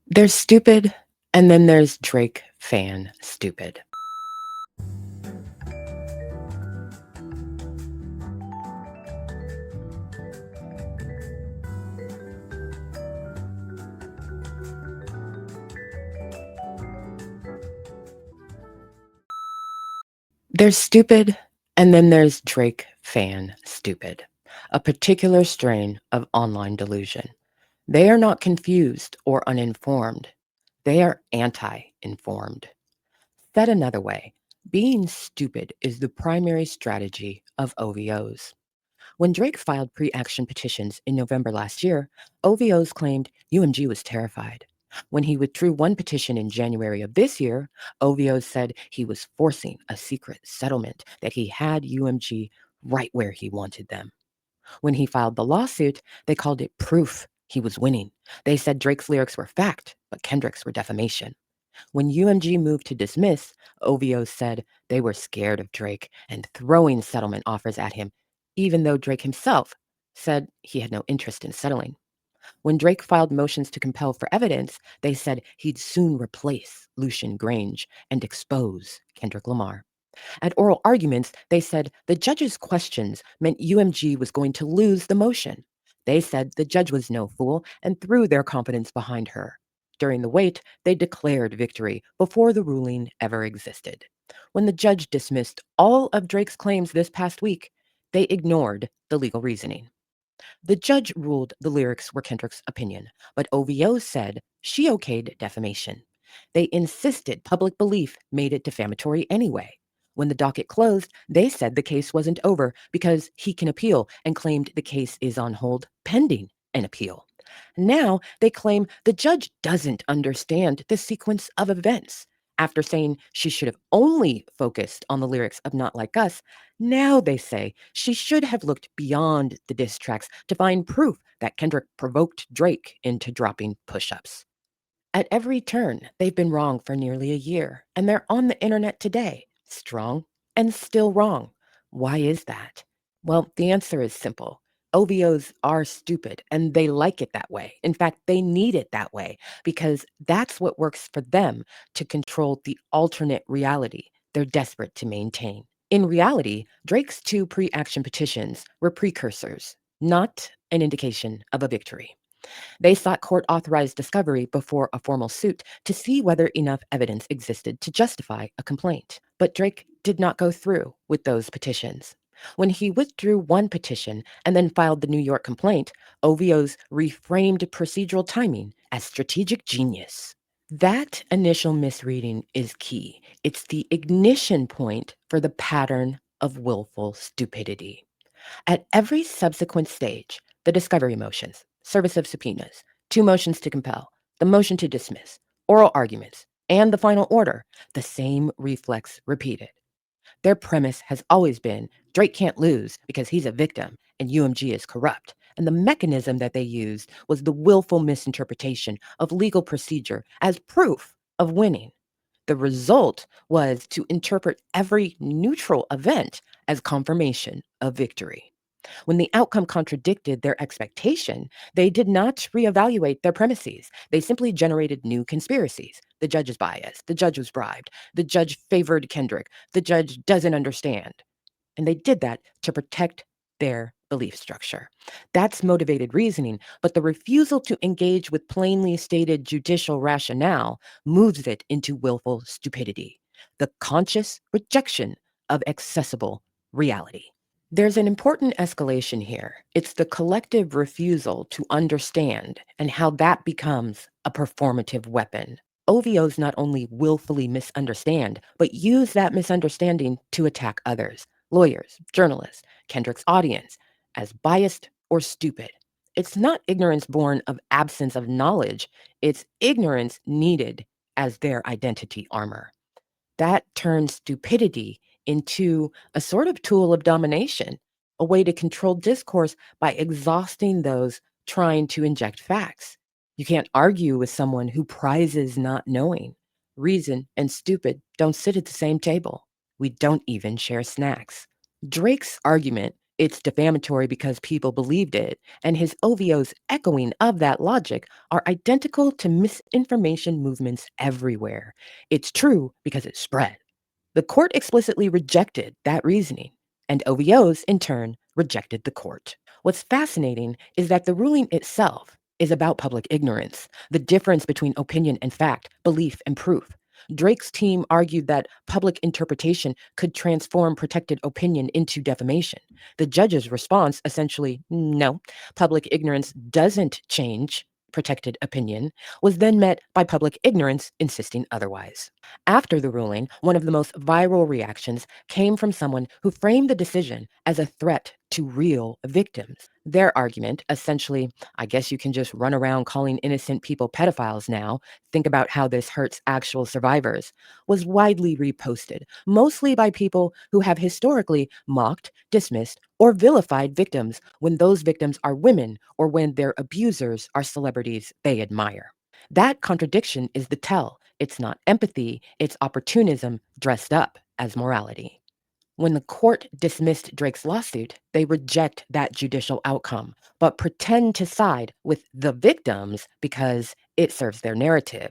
There's stupid, and then there's Drake fan stupid. There's stupid, and then there's Drake fan stupid, a particular strain of online delusion. They are not confused or uninformed. They are anti-informed. Said another way, being stupid is the primary strategy of OVOs. When Drake filed pre-action petitions in November last year, OVOs claimed UMG was terrified. When he withdrew one petition in January of this year, OVOs said he was forcing a secret settlement, that he had UMG right where he wanted them. When he filed the lawsuit, they called it proof he was winning. They said Drake's lyrics were fact, but Kendrick's were defamation. When UMG moved to dismiss, OVO said they were scared of Drake and throwing settlement offers at him, even though Drake himself said he had no interest in settling. When Drake filed motions to compel for evidence, they said he'd soon replace Lucian Grange and expose Kendrick Lamar. At oral arguments, they said the judge's questions meant UMG was going to lose the motion. They said the judge was no fool and threw their confidence behind her. During the wait, they declared victory before the ruling ever existed. When the judge dismissed all of Drake's claims this past week, they ignored the legal reasoning. The judge ruled the lyrics were Kendrick's opinion, but OVO said she okayed defamation. They insisted public belief made it defamatory anyway. When the docket closed, they said the case wasn't over because he can appeal and claimed the case is on hold pending an appeal. Now they claim the judge doesn't understand the sequence of events. After saying she should have only focused on the lyrics of Not Like Us, now they say she should have looked beyond the diss tracks to find proof that Kendrick provoked Drake into dropping push ups. At every turn, they've been wrong for nearly a year, and they're on the internet today, strong and still wrong. Why is that? Well, the answer is simple. OVOs are stupid and they like it that way. In fact, they need it that way because that's what works for them to control the alternate reality they're desperate to maintain. In reality, Drake's two pre action petitions were precursors, not an indication of a victory. They sought court authorized discovery before a formal suit to see whether enough evidence existed to justify a complaint. But Drake did not go through with those petitions. When he withdrew one petition and then filed the New York complaint, OVO's reframed procedural timing as strategic genius. That initial misreading is key. It's the ignition point for the pattern of willful stupidity. At every subsequent stage, the discovery motions, service of subpoenas, two motions to compel, the motion to dismiss, oral arguments, and the final order, the same reflex repeated. Their premise has always been Drake can't lose because he's a victim and UMG is corrupt. And the mechanism that they used was the willful misinterpretation of legal procedure as proof of winning. The result was to interpret every neutral event as confirmation of victory. When the outcome contradicted their expectation, they did not reevaluate their premises. They simply generated new conspiracies. The judge is biased. The judge was bribed. The judge favored Kendrick. The judge doesn't understand. And they did that to protect their belief structure. That's motivated reasoning, but the refusal to engage with plainly stated judicial rationale moves it into willful stupidity, the conscious rejection of accessible reality. There's an important escalation here. It's the collective refusal to understand and how that becomes a performative weapon. OVOs not only willfully misunderstand, but use that misunderstanding to attack others, lawyers, journalists, Kendrick's audience, as biased or stupid. It's not ignorance born of absence of knowledge, it's ignorance needed as their identity armor. That turns stupidity into a sort of tool of domination, a way to control discourse by exhausting those trying to inject facts. You can't argue with someone who prizes not knowing. Reason and stupid don't sit at the same table. We don't even share snacks. Drake's argument It's defamatory because people believed it, and his OVO's echoing of that logic are identical to misinformation movements everywhere. It's true because it spread. The court explicitly rejected that reasoning, and OVOs, in turn, rejected the court. What's fascinating is that the ruling itself is about public ignorance, the difference between opinion and fact, belief and proof. Drake's team argued that public interpretation could transform protected opinion into defamation. The judge's response essentially, no, public ignorance doesn't change protected opinion, was then met by public ignorance insisting otherwise. After the ruling, one of the most viral reactions came from someone who framed the decision as a threat to real victims. Their argument, essentially, I guess you can just run around calling innocent people pedophiles now, think about how this hurts actual survivors, was widely reposted, mostly by people who have historically mocked, dismissed, or vilified victims when those victims are women or when their abusers are celebrities they admire. That contradiction is the tell. It's not empathy, it's opportunism dressed up as morality. When the court dismissed Drake's lawsuit, they reject that judicial outcome, but pretend to side with the victims because it serves their narrative.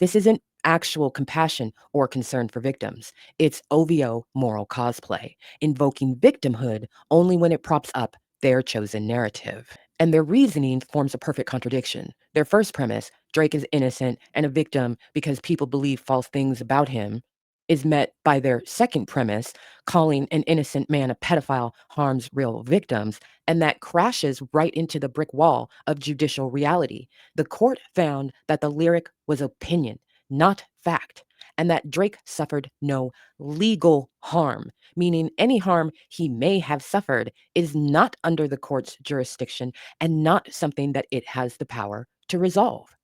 This isn't actual compassion or concern for victims. It's OVO moral cosplay, invoking victimhood only when it props up their chosen narrative. And their reasoning forms a perfect contradiction. Their first premise, Drake is innocent and a victim because people believe false things about him, is met by their second premise, calling an innocent man a pedophile harms real victims, and that crashes right into the brick wall of judicial reality. The court found that the lyric was opinion, not fact, and that Drake suffered no legal harm, meaning any harm he may have suffered is not under the court's jurisdiction and not something that it has the power to resolve.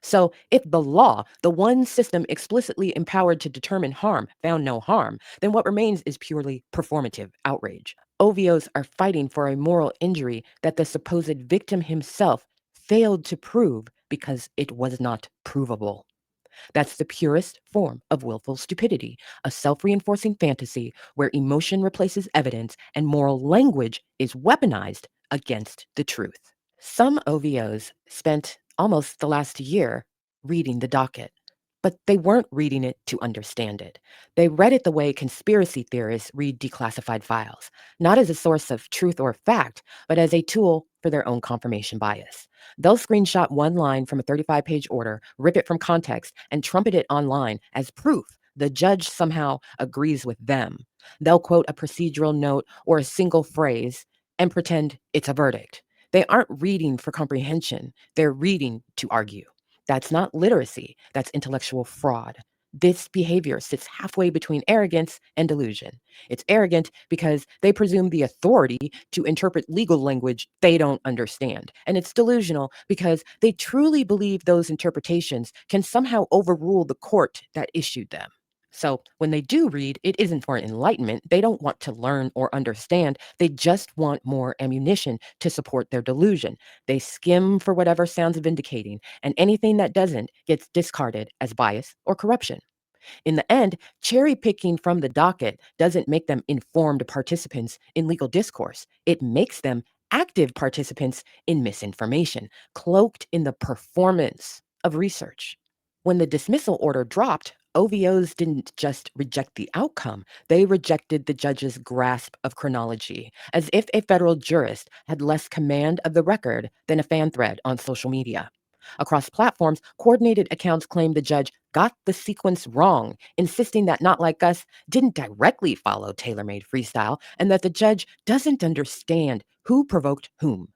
So, if the law, the one system explicitly empowered to determine harm, found no harm, then what remains is purely performative outrage. OVOs are fighting for a moral injury that the supposed victim himself failed to prove because it was not provable. That's the purest form of willful stupidity, a self reinforcing fantasy where emotion replaces evidence and moral language is weaponized against the truth. Some OVOs spent almost the last year reading the docket, but they weren't reading it to understand it. They read it the way conspiracy theorists read declassified files, not as a source of truth or fact, but as a tool for their own confirmation bias. They'll screenshot one line from a 35-page order, rip it from context, and trumpet it online as proof the judge somehow agrees with them. They'll quote a procedural note or a single phrase and pretend it's a verdict. They aren't reading for comprehension, they're reading to argue. That's not literacy, that's intellectual fraud. This behavior sits halfway between arrogance and delusion. It's arrogant because they presume the authority to interpret legal language they don't understand. And it's delusional because they truly believe those interpretations can somehow overrule the court that issued them. So when they do read, it isn't for enlightenment. They don't want to learn or understand. They just want more ammunition to support their delusion. They skim for whatever sounds vindicating, and anything that doesn't gets discarded as bias or corruption. In the end, cherry picking from the docket doesn't make them informed participants in legal discourse. It makes them active participants in misinformation, cloaked in the performance of research. When the dismissal order dropped, OVOs didn't just reject the outcome, they rejected the judge's grasp of chronology, as if a federal jurist had less command of the record than a fan thread on social media. Across platforms, coordinated accounts claim the judge got the sequence wrong, insisting that Not Like Us didn't directly follow tailor made freestyle and that the judge doesn't understand who provoked whom.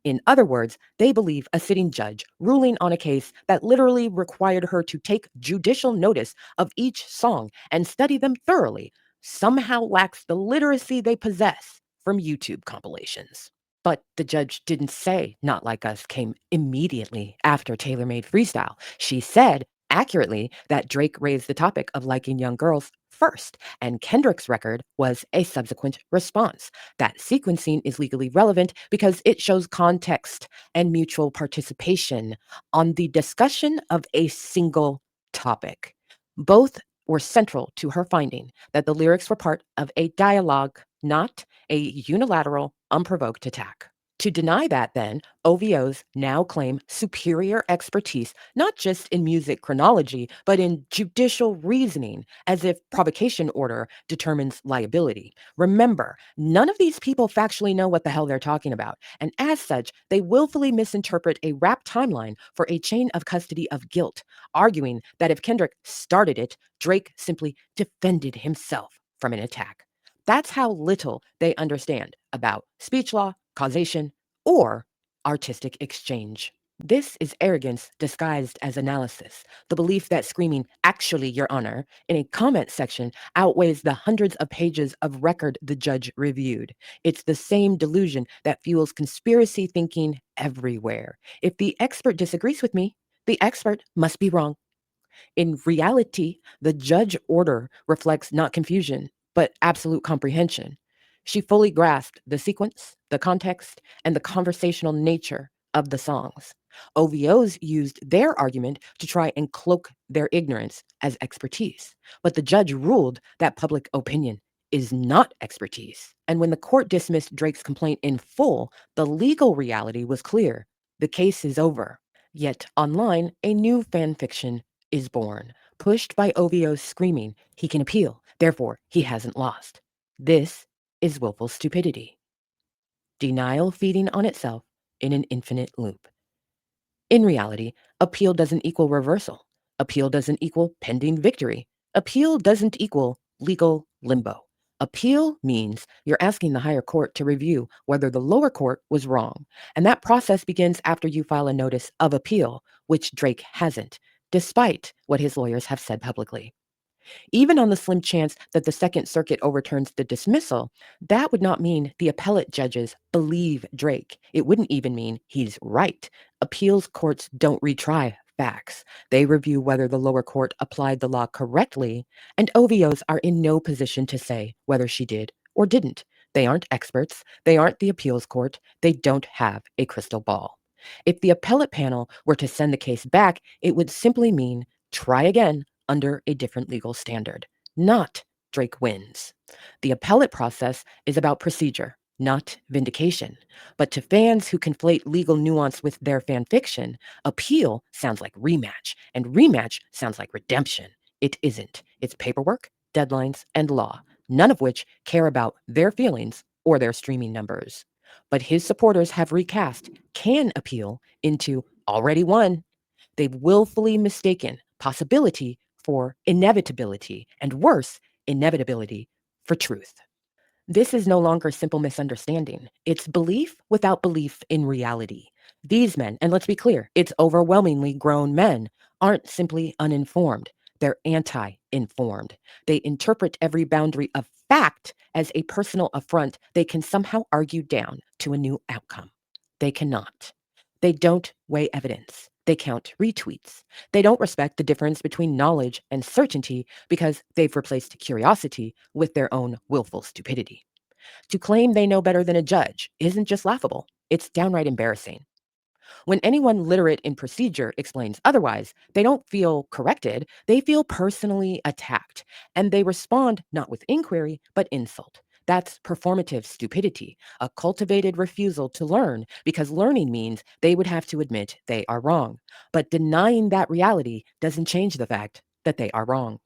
In other words, they believe a sitting judge ruling on a case that literally required her to take judicial notice of each song and study them thoroughly somehow lacks the literacy they possess from YouTube compilations. But the judge didn't say Not Like Us came immediately after Tailor Made Freestyle. She said accurately that Drake raised the topic of liking young girls first, and Kendrick's record was a subsequent response. That sequencing is legally relevant because it shows context and mutual participation on the discussion of a single topic. Both were central to her finding that the lyrics were part of a dialogue, not a unilateral, unprovoked attack. To deny that, then, OVOs now claim superior expertise, not just in music chronology, but in judicial reasoning, as if provocation order determines liability. Remember, none of these people factually know what the hell they're talking about, and as such, they willfully misinterpret a rap timeline for a chain of custody of guilt, arguing that if Kendrick started it, Drake simply defended himself from an attack. That's how little they understand about speech law, causation, or artistic exchange. This is arrogance disguised as analysis, the belief that screaming, actually, Your Honor, in a comment section outweighs the hundreds of pages of record the judge reviewed. It's the same delusion that fuels conspiracy thinking everywhere. If the expert disagrees with me, the expert must be wrong. In reality, the judge order reflects not confusion, but absolute comprehension. She fully grasped the sequence, the context, and the conversational nature of the songs. OVOs used their argument to try and cloak their ignorance as expertise, but the judge ruled that public opinion is not expertise. And when the court dismissed Drake's complaint in full, the legal reality was clear. The case is over. Yet online, a new fan fiction is born, pushed by OVO's screaming, he can appeal, therefore he hasn't lost. This is willful stupidity. Denial feeding on itself in an infinite loop. In reality, appeal doesn't equal reversal. Appeal doesn't equal pending victory. Appeal doesn't equal legal limbo. Appeal means you're asking the higher court to review whether the lower court was wrong. And that process begins after you file a notice of appeal, which Drake hasn't, despite what his lawyers have said publicly. Even on the slim chance that the Second Circuit overturns the dismissal, that would not mean the appellate judges believe Drake. It wouldn't even mean he's right. Appeals courts don't retry facts. They review whether the lower court applied the law correctly, and OVOs are in no position to say whether she did or didn't. They aren't experts. They aren't the appeals court. They don't have a crystal ball. If the appellate panel were to send the case back, it would simply mean try again under a different legal standard, not Drake wins. The appellate process is about procedure, not vindication. But to fans who conflate legal nuance with their fan fiction, appeal sounds like rematch, and rematch sounds like redemption. It isn't. It's paperwork, deadlines, and law, none of which care about their feelings or their streaming numbers. But his supporters have recast can appeal into already won. They've willfully mistaken possibility for inevitability, and worse, inevitability for truth. This is no longer simple misunderstanding. It's belief without belief in reality. These men, and let's be clear, it's overwhelmingly grown men, aren't simply uninformed. They're anti informed. They interpret every boundary of fact as a personal affront they can somehow argue down to a new outcome. They cannot. They don't weigh evidence. They count retweets. They don't respect the difference between knowledge and certainty because they've replaced curiosity with their own willful stupidity. To claim they know better than a judge isn't just laughable, it's downright embarrassing. When anyone literate in procedure explains otherwise, they don't feel corrected, they feel personally attacked, and they respond not with inquiry, but insult. That's performative stupidity, a cultivated refusal to learn because learning means they would have to admit they are wrong. But denying that reality doesn't change the fact that they are wrong.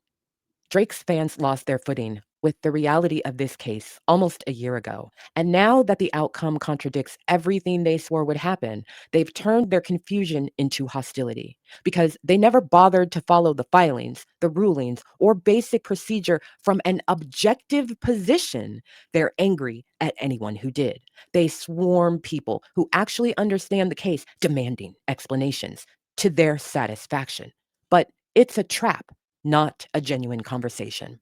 Drake's fans lost their footing with the reality of this case almost a year ago. And now that the outcome contradicts everything they swore would happen, they've turned their confusion into hostility because they never bothered to follow the filings, the rulings, or basic procedure from an objective position. They're angry at anyone who did. They swarm people who actually understand the case, demanding explanations to their satisfaction. But it's a trap, not a genuine conversation.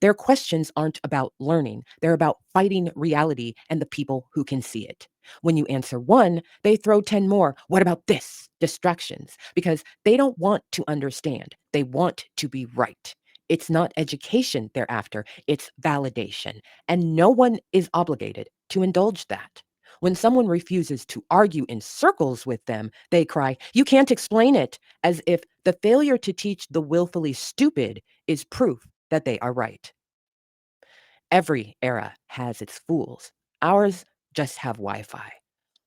Their questions aren't about learning, they're about fighting reality and the people who can see it. When you answer one, they throw 10 more. What about this? Distractions, because they don't want to understand, they want to be right. It's not education they're after, it's validation. And no one is obligated to indulge that. When someone refuses to argue in circles with them, they cry, "You can't explain it," as if the failure to teach the willfully stupid is proof that they are right. Every era has its fools. Ours just have Wi Fi.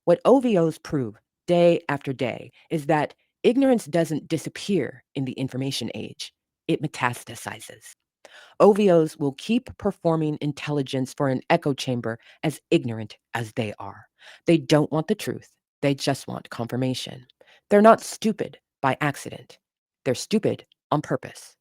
What OVOs prove day after day is that ignorance doesn't disappear in the information age, it metastasizes. OVOs will keep performing intelligence for an echo chamber as ignorant as they are. They don't want the truth, they just want confirmation. They're not stupid by accident, they're stupid on purpose.